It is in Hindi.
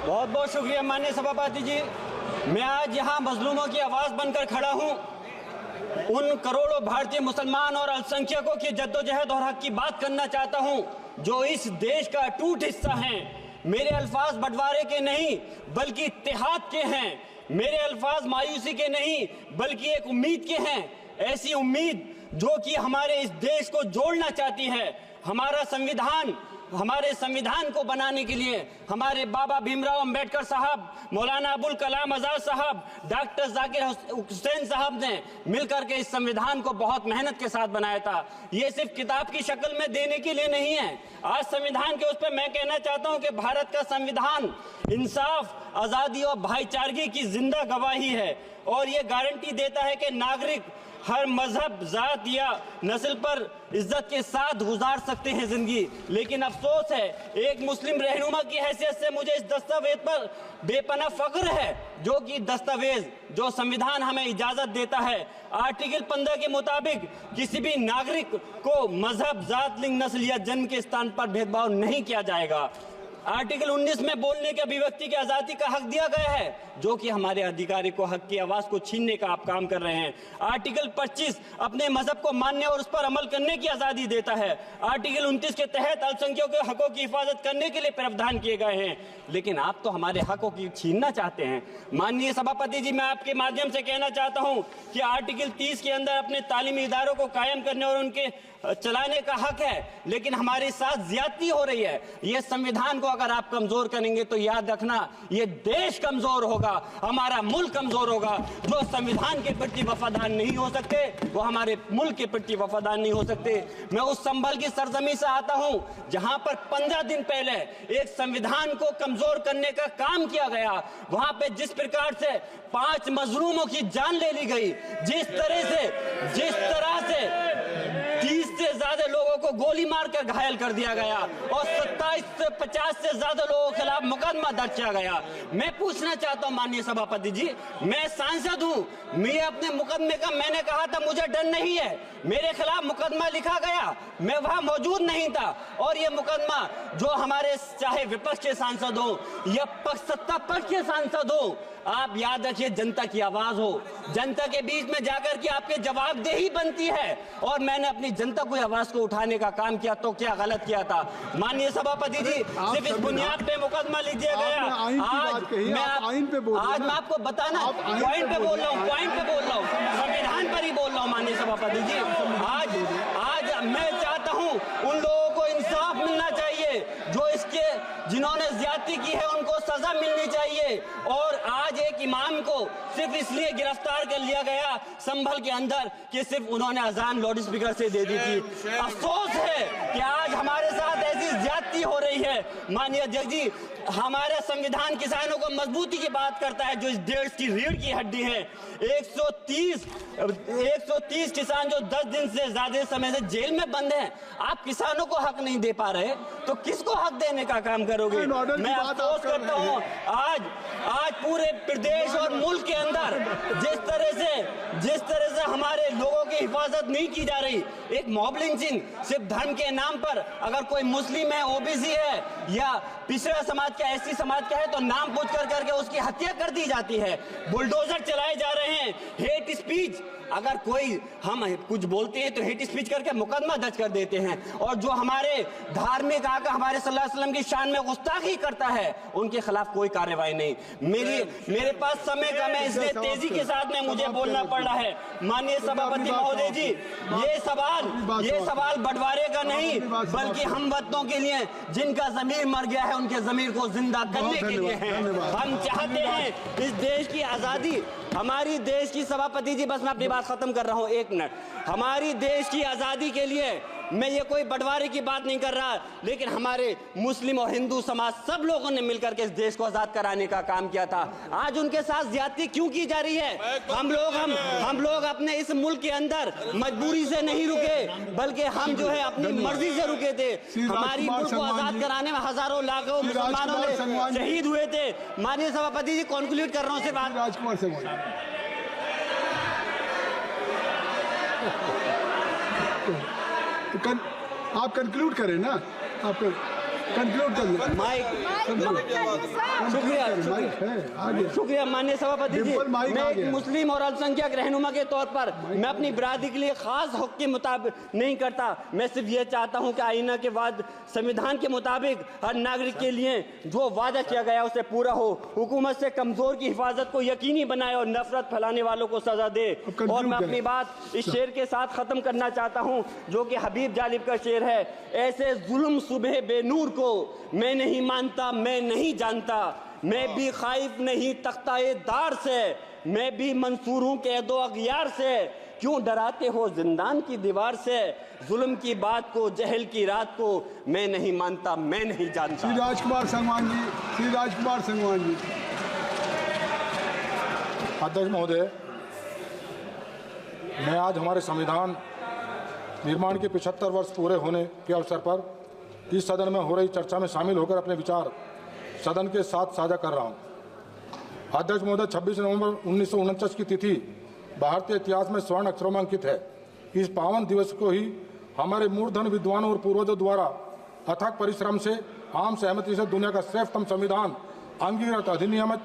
बहुत बहुत शुक्रिया माननीय सभापति जी। मैं आज यहाँ मजलूमों की आवाज़ बनकर खड़ा हूँ। उन करोड़ों भारतीय मुसलमान और अल्पसंख्यकों की जद्दोजहद और हक की बात करना चाहता हूँ जो इस देश का अटूट हिस्सा हैं। मेरे अल्फाज बंटवारे के नहीं बल्कि इत्तेहाद के हैं। मेरे अल्फाज मायूसी के नहीं बल्कि एक उम्मीद के हैं। ऐसी उम्मीद जो कि हमारे इस देश को जोड़ना चाहती है। हमारे संविधान को बनाने के लिए हमारे बाबा भीमराव अंबेडकर साहब, मौलाना अबुल कलाम आजाद साहब, डॉक्टर जाकिर हुसैन साहब ने मिलकर के इस संविधान को बहुत मेहनत के साथ बनाया था। ये सिर्फ किताब की शक्ल में देने के लिए नहीं है। आज संविधान के उस पर मैं कहना चाहता हूं कि भारत का संविधान इंसाफ, आज़ादी और भाईचारगी की जिंदा गवाही है और ये गारंटी देता है कि नागरिक हर मजहब, जात या नस्ल पर इज्जत के साथ गुजार सकते हैं जिंदगी। लेकिन अफसोस है, एक मुस्लिम रहनुमा की हैसियत से मुझे इस दस्तावेज पर बेपनाह फख्र है जो कि दस्तावेज जो संविधान हमें इजाजत देता है। आर्टिकल 15 के मुताबिक किसी भी नागरिक को मजहब, जात, लिंग, नस्ल या जन्म के स्थान पर भेदभाव नहीं किया जाएगा। आर्टिकल 19 में बोलने के अभिव्यक्ति की आज़ादी का हक दिया गया है जो कि हमारे अधिकारी को हक की आवाज़ को छीनने का आप काम कर रहे हैं। आर्टिकल 25 अपने मजहब को मानने और उस पर अमल करने की आज़ादी देता है। आर्टिकल 29 के तहत अल्पसंख्यकों के हकों की हिफाजत करने के लिए प्रावधान किए गए हैं। लेकिन आप तो हमारे हकों की छीनना चाहते हैं। माननीय सभापति जी, मैं आपके माध्यम से कहना चाहता हूं कि आर्टिकल 30 के अंदर अपने तालीमी इदारों को कायम करने और उनके चलाने का हक है, लेकिन हमारे साथ ज्यादती हो रही है। ये संविधान को अगर आप कमजोर करेंगे तो याद रखना ये देश कमजोर होगा, हमारा मुल्क कमजोर होगा। जो संविधान के प्रति वफादार नहीं हो सकते वो हमारे मुल्क के प्रति वफादार नहीं हो सकते। मैं उस संभल की सरजमी से आता हूं जहां पर 15 दिन पहले एक संविधान को कमजोर करने का काम किया गया। वहां पे जिस प्रकार से 5 मजलूमों की जान ले ली गई, जिस तरह से 30 से ज्यादा लोगों को गोली मारकर घायल कर दिया गया और 27 से 50 से ज्यादा लोगों के खिलाफ मुकदमा दर्ज किया गया। मैं पूछना चाहता हूं माननीय सभापति जी, मैं सांसद हूं, मैं अपने मुकदमे का मैंने कहा था मुझे डर नहीं है। मेरे खिलाफ मुकदमा लिखा गया, मैं वहां मौजूद नहीं था और ये मुकदमा जो हमारे चाहे विपक्ष के सांसद हो या सत्ता पक्ष के सांसद हो, आप याद रखिए जनता की आवाज हो, जनता के बीच में जाकर के आपके जवाबदेही बनती है। और मैंने अपनी जनता को आवाज को उठाने का काम किया तो क्या गलत किया था? माननीय सभापति जी, सिर्फ इस बुनियाद पे मुकदमा लीजिए गया। आज मैं आपको बताना पॉइंट पे बोल रहा हूँ, संविधान पर ही बोल रहा हूँ माननीय सभापति जी। आज मैं चाहता हूँ उन लोगों को इंसाफ मिलना चाहिए जो जिन्होंने ज्यादती की है, उनको सजा मिलनी चाहिए। और आज एक इमाम को सिर्फ इसलिए गिरफ्तार कर लिया गया संभल के अंदर कि सिर्फ उन्होंने अजान लाउड स्पीकर से दे दी थी। अफसोस है कि आज हमारे साथ ऐसी ज्यादती हो रही है। माननीय अध्यक्ष जी, हमारा संविधान किसानों को मजबूती की बात करता है जो इस देश की रीढ़ की हड्डी है। 130 किसान जो 10 दिन से ज्यादा समय से जेल में बंद हैं, आप किसानों को हक नहीं दे पा रहे तो किसको हक देने का काम करोगे? मैं अफसोस करता हूँ आज पूरे प्रदेश और मुल्क के अंदर जिस तरह से हमारे लोगों की हिफाजत नहीं की जा रही। एक मॉब लिंचिंग सिर्फ धर्म के नाम पर, अगर कोई मुस्लिम है, ओबीसी है या पिछड़ा समाज का, एससी समाज का है तो नाम पूछ करके उसकी हत्या कर दी जाती है। बुलडोजर चलाए जा रहे हैं। हेट स्पीच, अगर कोई हम कुछ बोलते हैं तो हेट स्पीच करके मुकदमा दर्ज कर देते हैं। और जो हमारे धार्मिक आका हमारे सल्लल्लाहु अलैहि वसल्लम की शान में गुस्ताखी करता है उनके खिलाफ कोई कार्रवाई नहीं। मेरे पास समय कम है इसलिए तेजी के साथ में मुझे बोलना पड़ रहा है। माननीय सभापति महोदय जी, ये सवाल बंटवारे का नहीं बल्कि हम वतनों के लिए जिनका जमीर मर गया है उनके जमीर को जिंदा करने के लिए है। हम चाहते हैं इस देश की आजादी, हमारी देश की सभापति जी, बस मैं अपनी बात खत्म कर रहा हूं, 1 मिनट। हमारी देश की आजादी के लिए मैं ये कोई बंटवारे की बात नहीं कर रहा, लेकिन हमारे मुस्लिम और हिंदू समाज सब लोगों ने मिलकर के इस देश को आजाद कराने का काम किया था। आज उनके साथ ज्यादती क्यों की जा रही है? हम लोग अपने इस मुल्क के अंदर मजबूरी से नहीं रुके बल्कि हम जो है अपनी मर्जी से रुके थे। हमारी मुल्क को आजाद कराने में हजारों लाखों मुसलमानों ने शहीद हुए थे। माननीय सभापति जी, कंक्लूड कर रहा हूँ सिर्फ राजकुमार से आप कंक्लूड करें ना, आप कंक्लूड कर माइक शुक्रिया माननीय सभापति जी। बिल्कुल, माइक मैं आ एक गया। मुस्लिम और अल्पसंख्यक रहनुमा के तौर पर मैं अपनी बिरादरी के लिए खास हक के मुताबिक नहीं करता। मैं सिर्फ ये चाहता हूं कि आईना के बाद संविधान के मुताबिक हर नागरिक के लिए जो वादा किया गया उसे पूरा हो, हुकूमत से कमजोर की हिफाजत को यकीनी बनाए और नफरत फैलाने वालों को सजा दे। और मैं अपनी बात इस शेर के साथ खत्म करना चाहता हूं जो कि हबीब जालिब का शेर है। ऐसे जुल्म सुबह बेनूर को मैं नहीं मानता, मैं नहीं जानता, मैं भी खाइफ नहीं तख्ताए दार से, मैं भी मंसूर हूं कैदो अगियार से। क्यों डराते हो जिंदान की दीवार से, जुल्म की बात को जहल की रात को मैं नहीं मानता, मैं नहीं जानता। श्री राजकुमार संगवान जी, श्री राजकुमार संगवान जी। अध्यक्ष महोदय, मैं आज हमारे संविधान निर्माण के 75 वर्ष पूरे होने के अवसर पर इस सदन में हो रही चर्चा में शामिल होकर अपने विचार सदन के साथ साझा कर रहा हूं। अध्यक्ष महोदय, 26 नवंबर 1949 की तिथि भारतीय इतिहास में स्वर्ण अक्षरों में अंकित है। इस पावन दिवस को ही हमारे मूर्धन विद्वानों और पूर्वजों द्वारा अथक परिश्रम से आम सहमति से दुनिया का श्रेष्ठतम संविधान अंगीकृत अधिनियमित